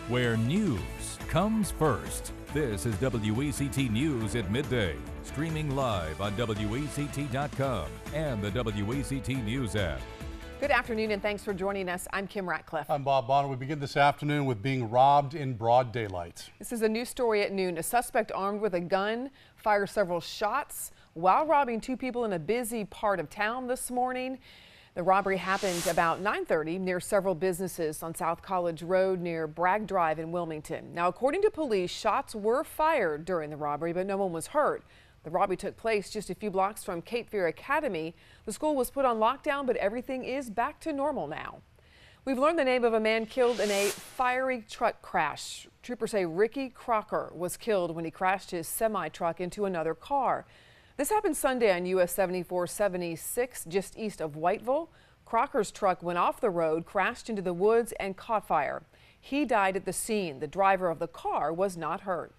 where news comes first. This is WECT News at midday, streaming live on WECT.com and the WECT News app. Good afternoon and thanks for joining us. I'm Kim Ratcliffe. I'm Bob Bonner. We begin this afternoon with being robbed in broad daylight. This is a news story at noon. A suspect armed with a gun fired several shots while robbing two people in a busy part of town this morning. The robbery happened about 9:30 near several businesses on South College Road near Bragg Drive in Wilmington. Now, according to police, shots were fired during the robbery, but no one was hurt. The robbery took place just a few blocks from Cape Fear Academy. The school was put on lockdown, but everything is back to normal now. We've learned the name of a man killed in a fiery truck crash. Troopers say Ricky Crocker was killed when he crashed his semi-truck into another car. This happened Sunday on US 7476 just east of Whiteville. Crocker's truck went off the road, crashed into the woods and caught fire. He died at the scene. The driver of the car was not hurt.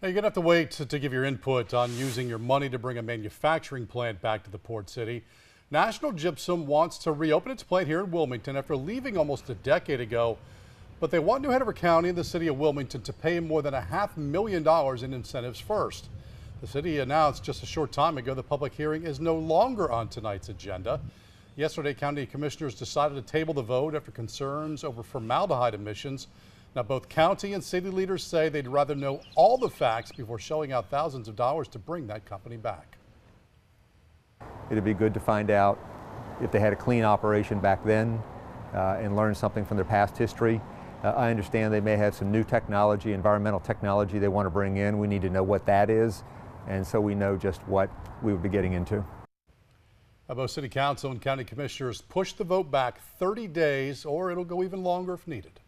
Now you're going to have to wait to give your input on using your money to bring a manufacturing plant back to the Port City. National Gypsum wants to reopen its plant here in Wilmington after leaving almost a decade ago. But they want New Hanover County and the city of Wilmington to pay more than $500,000 in incentives first. The city announced just a short time ago the public hearing is no longer on tonight's agenda. Yesterday, county commissioners decided to table the vote after concerns over formaldehyde emissions. Now, both county and city leaders say they'd rather know all the facts before shelling out thousands of dollars to bring that company back. It'd be good to find out if they had a clean operation back then and learn something from their past history. I understand they may have some new technology, environmental technology they want to bring in. We need to know what that is, and so we know just what we would be getting into. Both City Council and County Commissioners pushed the vote back 30 days, or it'll go even longer if needed.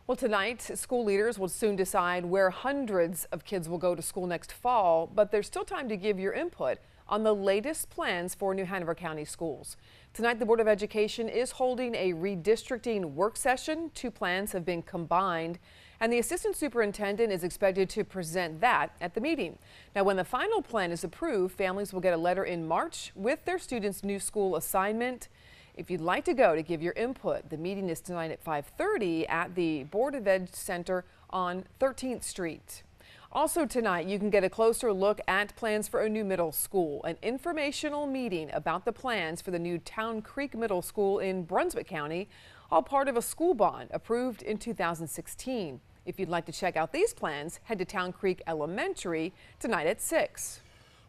Well, tonight, school leaders will soon decide where hundreds of kids will go to school next fall, but there's still time to give your input on the latest plans for New Hanover County schools. Tonight, the Board of Education is holding a redistricting work session. Two plans have been combined, and the assistant superintendent is expected to present that at the meeting. Now, when the final plan is approved, families will get a letter in March with their students' new school assignment. If you'd like to go to give your input, the meeting is tonight at 5:30 at the Board of Ed Center on 13th Street. Also tonight, you can get a closer look at plans for a new middle school, an informational meeting about the plans for the new Town Creek Middle School in Brunswick County, all part of a school bond approved in 2016. If you'd like to check out these plans, head to Town Creek Elementary tonight at 6.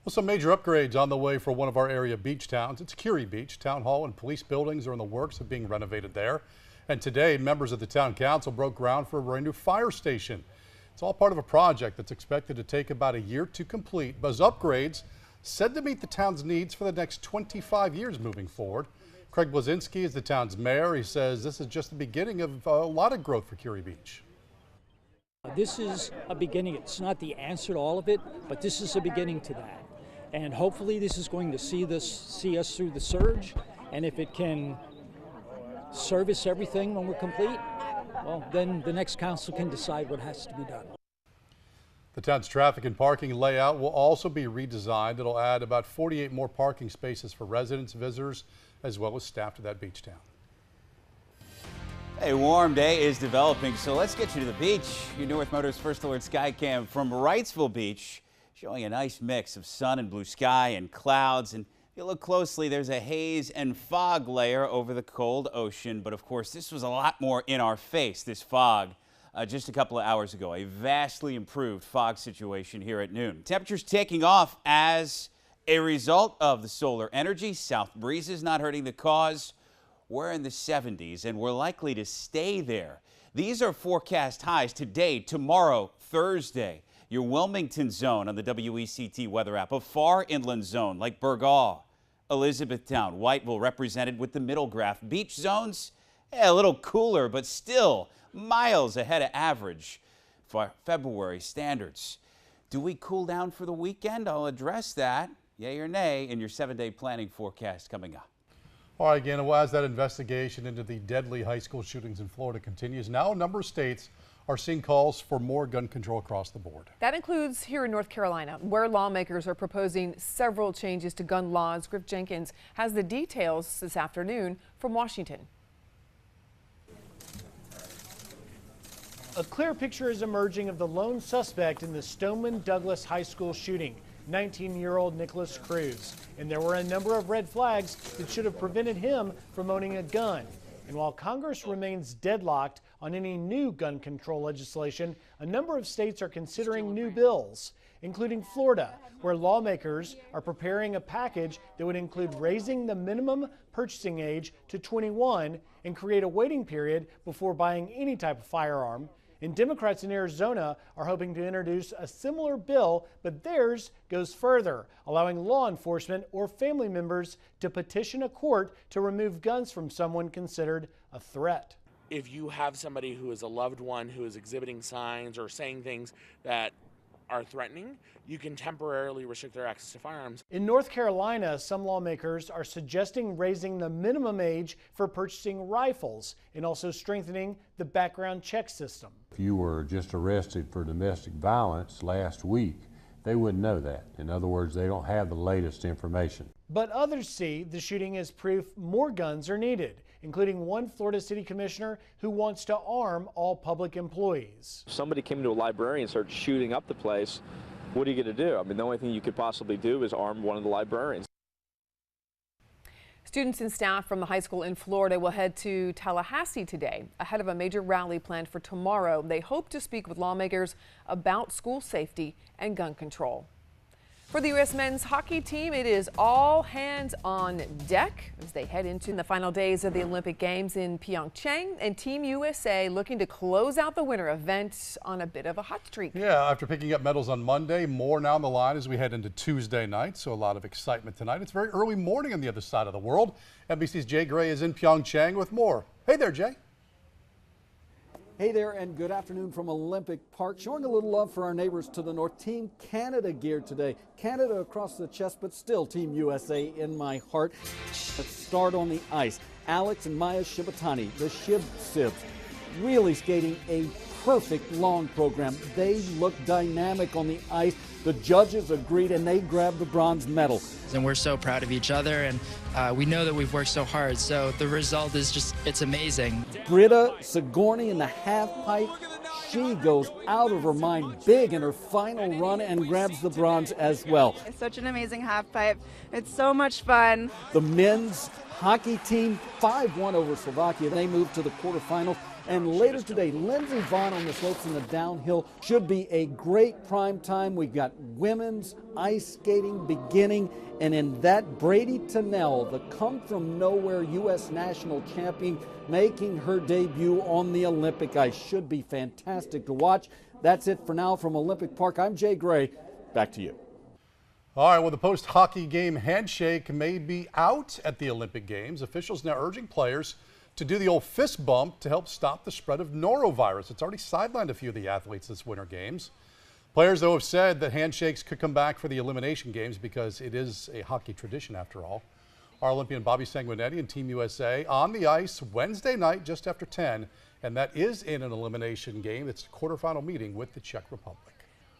Well, some major upgrades on the way for one of our area beach towns. It's Curie Beach. Town Hall and police buildings are in the works of being renovated there. And today, members of the town council broke ground for a brand new fire station. It's all part of a project that's expected to take about a year to complete. Buzz upgrades said to meet the town's needs for the next 25 years moving forward. Craig Blazinski is the town's mayor. He says this is just the beginning of a lot of growth for Curie Beach. This is a beginning. It's not the answer to all of it, but this is a beginning to that. And hopefully this is going to see us through the surge. And if it can service everything when we're complete, well, then the next council can decide what has to be done. The town's traffic and parking layout will also be redesigned. It'll add about 48 more parking spaces for residents, visitors, as well as staff to that beach town. A warm day is developing, so let's get you to the beach. Your North Motors First Alert Skycam from Wrightsville Beach, showing a nice mix of sun and blue sky and clouds. And if you look closely, there's a haze and fog layer over the cold ocean. But of course, this was a lot more in our face, this fog, just a couple of hours ago. A vastly improved fog situation here at noon. Temperatures taking off as a result of the solar energy. South breezes not hurting the cause. We're in the 70s and we're likely to stay there. These are forecast highs today, tomorrow, Thursday. Your Wilmington zone on the WECT weather app, a far inland zone like Burgaw, Elizabethtown, Whiteville represented with the middle graph. Beach zones, a little cooler, but still miles ahead of average for February standards. Do we cool down for the weekend? I'll address that, yay or nay, in your 7-day planning forecast coming up. All right, again, as that investigation into the deadly high school shootings in Florida continues, now a number of states are seeing calls for more gun control across the board. That includes here in North Carolina, where lawmakers are proposing several changes to gun laws. Griff Jenkins has the details this afternoon from Washington. A clear picture is emerging of the lone suspect in the Stoneman Douglas High School shooting, 19-year-old Nicholas Cruz. And there were a number of red flags that should have prevented him from owning a gun. And while Congress remains deadlocked on any new gun control legislation, a number of states are considering new bills, including Florida, where lawmakers are preparing a package that would include raising the minimum purchasing age to 21 and create a waiting period before buying any type of firearm. And Democrats in Arizona are hoping to introduce a similar bill, but theirs goes further, allowing law enforcement or family members to petition a court to remove guns from someone considered a threat. If you have somebody who is a loved one who is exhibiting signs or saying things that are threatening, you can temporarily restrict their access to firearms. In North Carolina, some lawmakers are suggesting raising the minimum age for purchasing rifles and also strengthening the background check system. If you were just arrested for domestic violence last week, they wouldn't know that. In other words, they don't have the latest information. But others see the shooting as proof more guns are needed, including one Florida city commissioner who wants to arm all public employees. If somebody came into a library and started shooting up the place, what are you going to do? I mean, the only thing you could possibly do is arm one of the librarians. Students and staff from the high school in Florida will head to Tallahassee today ahead of a major rally planned for tomorrow. They hope to speak with lawmakers about school safety and gun control. For the U.S. men's hockey team, it is all hands on deck as they head into the final days of the Olympic Games in Pyeongchang, and Team USA looking to close out the winter event on a bit of a hot streak. Yeah, after picking up medals on Monday, more now on the line as we head into Tuesday night, so a lot of excitement tonight. It's very early morning on the other side of the world. NBC's Jay Gray is in Pyeongchang with more. Hey there, Jay. Hey there, and good afternoon from Olympic Park. Showing a little love for our neighbors to the north. Team Canada geared today. Canada across the chest, but still Team USA in my heart. Let's start on the ice. Alex and Maya Shibatani, the Shib Sibs, really skating a perfect long program. They look dynamic on the ice. The judges agreed, and they grabbed the bronze medal. And we're so proud of each other, and we know that we've worked so hard, so the result is just, it's amazing. Britta Sigourney in the half pipe, she goes out of her mind big in her final run and grabs the bronze as well. It's such an amazing half pipe. It's so much fun. The men's hockey team 5-1 over Slovakia. They move to the quarterfinals. And later today, Lindsey Vonn on the slopes in the downhill. Should be a great prime time. We've got women's ice skating beginning. And in that, Brady Tennell, the come-from-nowhere U.S. national champion, making her debut on the Olympic ice. Should be fantastic to watch. That's it for now from Olympic Park. I'm Jay Gray. Back to you. All right, well, the post-hockey game handshake may be out at the Olympic Games. Officials now urging players to do the old fist bump to help stop the spread of norovirus. It's already sidelined a few of the athletes this Winter Games. Players, though, have said that handshakes could come back for the Elimination Games because it is a hockey tradition after all. Our Olympian Bobby Sanguinetti and Team USA on the ice Wednesday night just after 10, and that is in an elimination game. It's a quarterfinal meeting with the Czech Republic.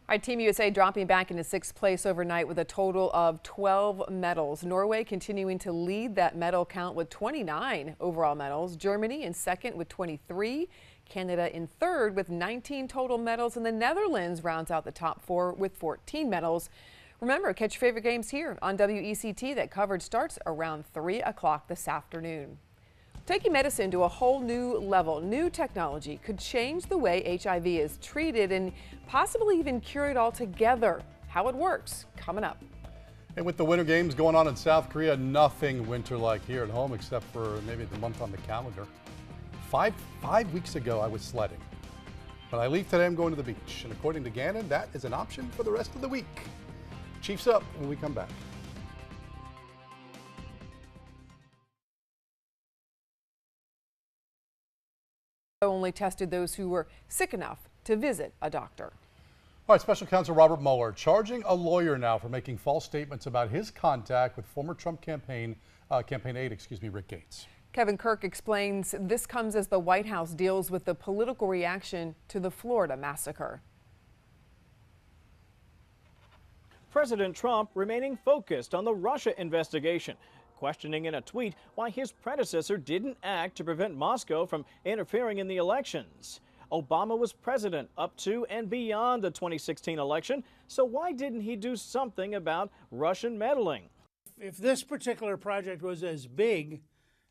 All right, Team USA dropping back into 6th place overnight with a total of 12 medals. Norway continuing to lead that medal count with 29 overall medals. Germany in 2nd with 23. Canada in 3rd with 19 total medals. And the Netherlands rounds out the top 4 with 14 medals. Remember, catch your favorite games here on WECT. That coverage starts around 3 o'clock this afternoon. Taking medicine to a whole new level, new technology could change the way HIV is treated and possibly even cure it altogether. How it works, coming up. And with the Winter Games going on in South Korea, nothing winter-like here at home except for maybe the month on the calendar. Five weeks ago, I was sledding. When I leave today, I'm going to the beach. And according to Gannon, that is an option for the rest of the week. Chiefs up when we come back. Only tested those who were sick enough to visit a doctor. All right, Special Counsel Robert Mueller charging a lawyer now for making false statements about his contact with former Trump campaign aide, Rick Gates. Kevin Kirk explains this comes as the White House deals with the political reaction to the Florida massacre. President Trump remaining focused on the Russia investigation, questioning in a tweet why his predecessor didn't act to prevent Moscow from interfering in the elections. Obama was president up to and beyond the 2016 election, so why didn't he do something about Russian meddling? If this particular project was as big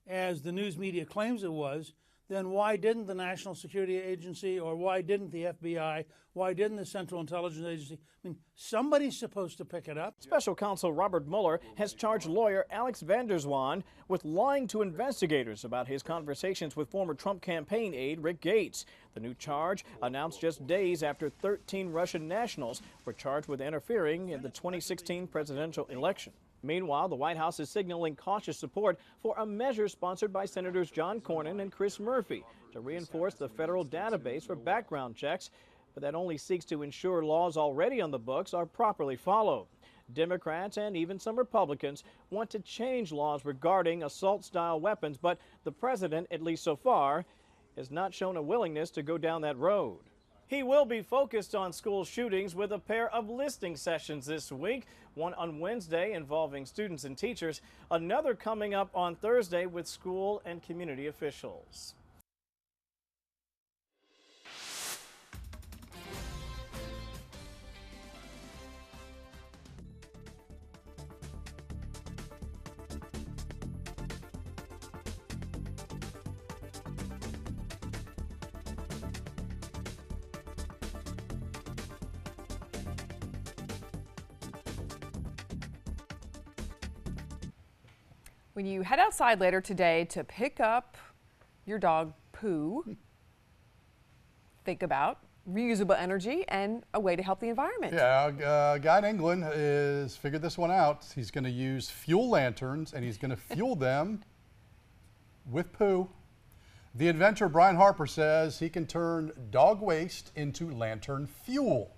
as the news media claims it was, then why didn't the National Security Agency, or why didn't the FBI, why didn't the Central Intelligence Agency? I mean, somebody's supposed to pick it up. Special counsel Robert Mueller has charged lawyer Alex van der Zwaan with lying to investigators about his conversations with former Trump campaign aide Rick Gates. The new charge announced just days after 13 Russian nationals were charged with interfering in the 2016 presidential election. Meanwhile, the White House is signaling cautious support for a measure sponsored by Senators John Cornyn and Chris Murphy to reinforce the federal database for background checks, but that only seeks to ensure laws already on the books are properly followed. Democrats and even some Republicans want to change laws regarding assault-style weapons, but the president, at least so far, has not shown a willingness to go down that road. He will be focused on school shootings with a pair of listening sessions this week, one on Wednesday involving students and teachers, another coming up on Thursday with school and community officials. When you head outside later today to pick up your dog poo, think about reusable energy and a way to help the environment. Yeah, a guy in England has figured this one out. He's going to use fuel lanterns and he's going to fuel them with poo. The inventor Brian Harper says he can turn dog waste into lantern fuel.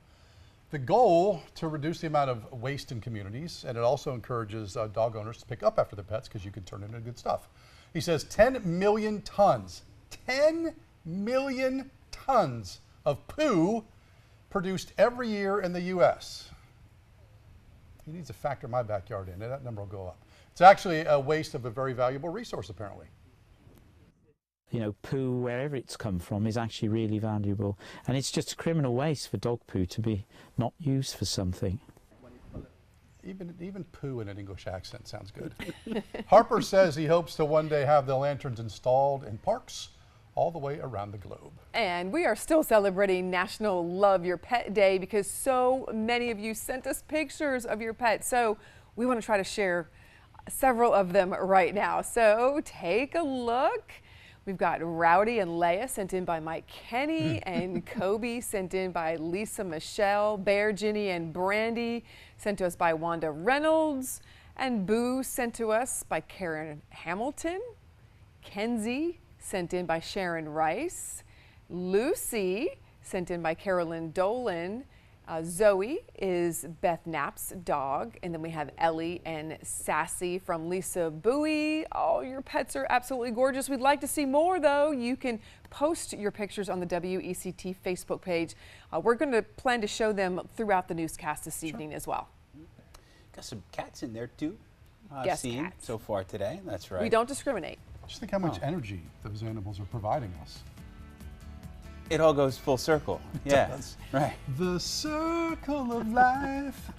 The goal to reduce the amount of waste in communities, and it also encourages dog owners to pick up after their pets because you can turn it into good stuff. He says 10 million tons of poo produced every year in the U.S. He needs to factor my backyard in, and that number will go up. It's actually a waste of a very valuable resource, apparently. You know, poo, wherever it's come from, is actually really valuable. And it's just a criminal waste for dog poo to be not used for something. Even poo in an English accent sounds good. Harper says he hopes to one day have the lanterns installed in parks all the way around the globe. And we are still celebrating National Love Your Pet Day because so many of you sent us pictures of your pets. So we want to try to share several of them right now. So take a look. We've got Rowdy and Leia sent in by Mike Kenny and Kobe sent in by Lisa Michelle, Bear, Ginny, and Brandy sent to us by Wanda Reynolds, and Boo sent to us by Karen Hamilton, Kenzie sent in by Sharon Rice, Lucy sent in by Carolyn Dolan, Zoe is Beth Knapp's dog, and then we have Ellie and Sassy from Lisa Bowie. Oh, your pets are absolutely gorgeous. We'd like to see more, though. You can post your pictures on the WECT Facebook page. We're going to plan to show them throughout the newscast this evening as well. Got some cats in there, too. Yes, seen cats. so far today. That's right. We don't discriminate. Just think how much energy those animals are providing us. It all goes full circle. It yeah, does. right. The circle of life.